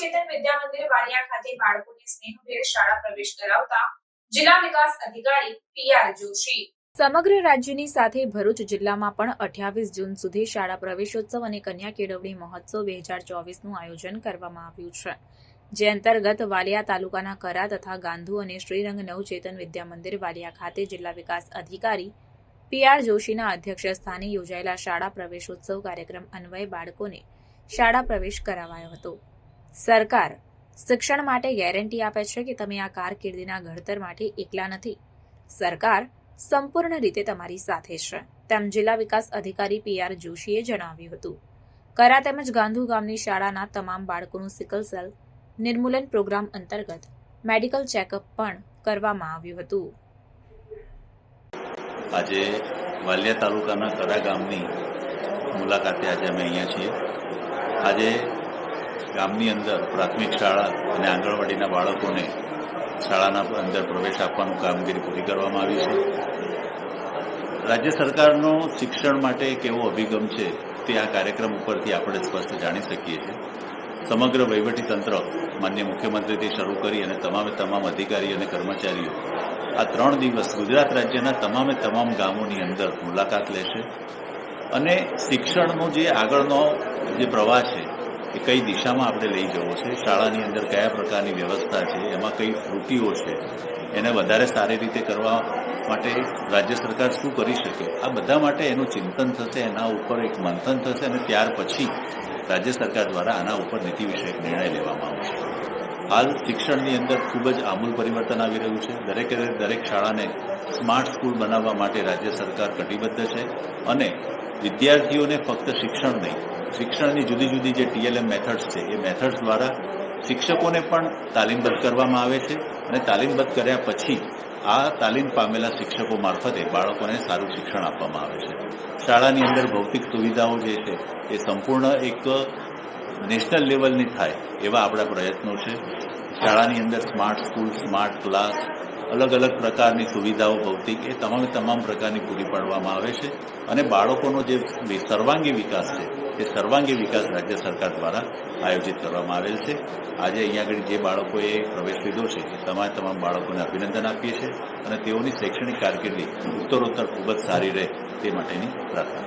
નવચેતન વિદ્યા મંદિર વાલિયા ખાતે બાળકોને સ્નેહભેર શાળા પ્રવેશ કરાવતા જિલ્લા વિકાસ અધિકારી પીઆર જોશી। સમગ્ર રાજ્યની સાથે ભરૂચ જિલ્લામાં પણ 28 જૂન સુધી શાળા પ્રવેશોત્સવ અને કન્યા કેળવણી મહોત્સવ 2024નું આયોજન કરવામાં આવ્યું છે, જે અંતર્ગત વાલિયા તાલુકાના કરા તથા ગાંધુ અને શ્રીરંગ નવચેતન વિદ્યા મંદિર વાલિયા ખાતે જિલ્લા વિકાસ અધિકારી પીઆર જોશીના અધ્યક્ષસ્થાને યોજાયેલા શાળા પ્રવેશોત્સવ કાર્યક્રમ અન્વયે બાળકોને શાળા પ્રવેશ કરાવાયો હતો। સરકાર શિક્ષણ માટે ગેરંટી આપે છે કે તમે આ કારકિર્દીના ઘડતર માટે એકલા નથી, સરકાર સંપૂર્ણ રીતે તમારી સાથે છે, તેમ જિલ્લા વિકાસ અધિકારી પીઆર જોશીએ જણાવ્યું હતું। કરા તેમજ ગાંધુ ગામની શાળાના તમામ બાળકોનું સિકલ સેલ નિર્મૂલન પ્રોગ્રામ અંતર્ગત મેડિકલ ચેકઅપ પણ કરવામાં આવ્યું હતું। આજે વાલિયા તાલુકાના કરા ગામની મુલાકાતે આજે અમે અહીંયા છીએ। આજે ગામની અંદર પ્રાથમિક શાળા અને આંગણવાડીના બાળકોને શાળાના અંદર પ્રવેશ આપવાનું કામગીરી પૂરી કરવામાં આવી છે। રાજ્ય સરકારનો શિક્ષણ માટે એક એવો અભિગમ છે તે આ કાર્યક્રમ ઉપરથી આપણે સ્પષ્ટ જાણી શકીએ છીએ। સમગ્ર વહીવટીતંત્ર માન્ય મુખ્યમંત્રીથી શરૂ કરી અને તમામ અધિકારી અને કર્મચારીઓ આ 3 દિવસ ગુજરાત રાજ્યના તમામ ગામોની અંદર મુલાકાત લેશે અને શિક્ષણનો જે આગળનો જે પ્રવાહ છે એ કઈ દિશામાં આપણે લઈ જવો છે, શાળાની અંદર કયા પ્રકારની વ્યવસ્થા છે, એમાં કઈ ત્રુટીઓ છે, એને વધારે સારી રીતે કરવા માટે રાજ્ય સરકાર શું કરી શકે, આ બધા માટે એનું ચિંતન થશે, એના ઉપર એક મંથન થશે અને ત્યાર પછી રાજ્ય સરકાર દ્વારા આના ઉપર નીતિ વિષયક નિર્ણય લેવામાં આવશે। હાલ શિક્ષણની અંદર ખૂબ જ આમૂલ પરિવર્તન આવી રહ્યું છે। દરેક શાળાને સ્માર્ટ સ્કૂલ બનાવવા માટે રાજ્ય સરકાર કટિબદ્ધ છે અને વિદ્યાર્થીઓને ફક્ત શિક્ષણ નહીં, શિક્ષણની જુદી જુદી જે TLM મેથડ્સ છે એ મેથડ્સ દ્વારા શિક્ષકોને પણ તાલીમબદ્ધ કરવામાં આવે છે અને તાલીમબદ્ધ કર્યા પછી આ તાલીમ પામેલા શિક્ષકો મારફતે બાળકોને સારું શિક્ષણ આપવામાં આવે છે। શાળાની અંદર ભૌતિક સુવિધાઓ જે છે એ સંપૂર્ણ એક નેશનલ લેવલની થાય એવા આપણા પ્રયત્નો છે। શાળાની અંદર સ્માર્ટ સ્કૂલ, સ્માર્ટ ક્લાસ, અલગ પ્રકારની સુવિધાઓ ભૌતિક એ તમામ પ્રકારની પૂરી પાડવામાં આવે છે અને બાળકોનો જે સર્વાંગી વિકાસ છે એ સર્વાંગી વિકાસ રાજ્ય સરકાર દ્વારા આયોજિત કરવામાં આવેલ છે। આજે અહીંયા આગળ જે બાળકોએ પ્રવેશ લીધો છે એ તમામ બાળકોને અભિનંદન આપીએ છીએ અને તેઓની શૈક્ષણિક કારકિર્દી ઉત્તરોત્તર ખૂબ જ સારી રહે તે માટેની પ્રાર્થના.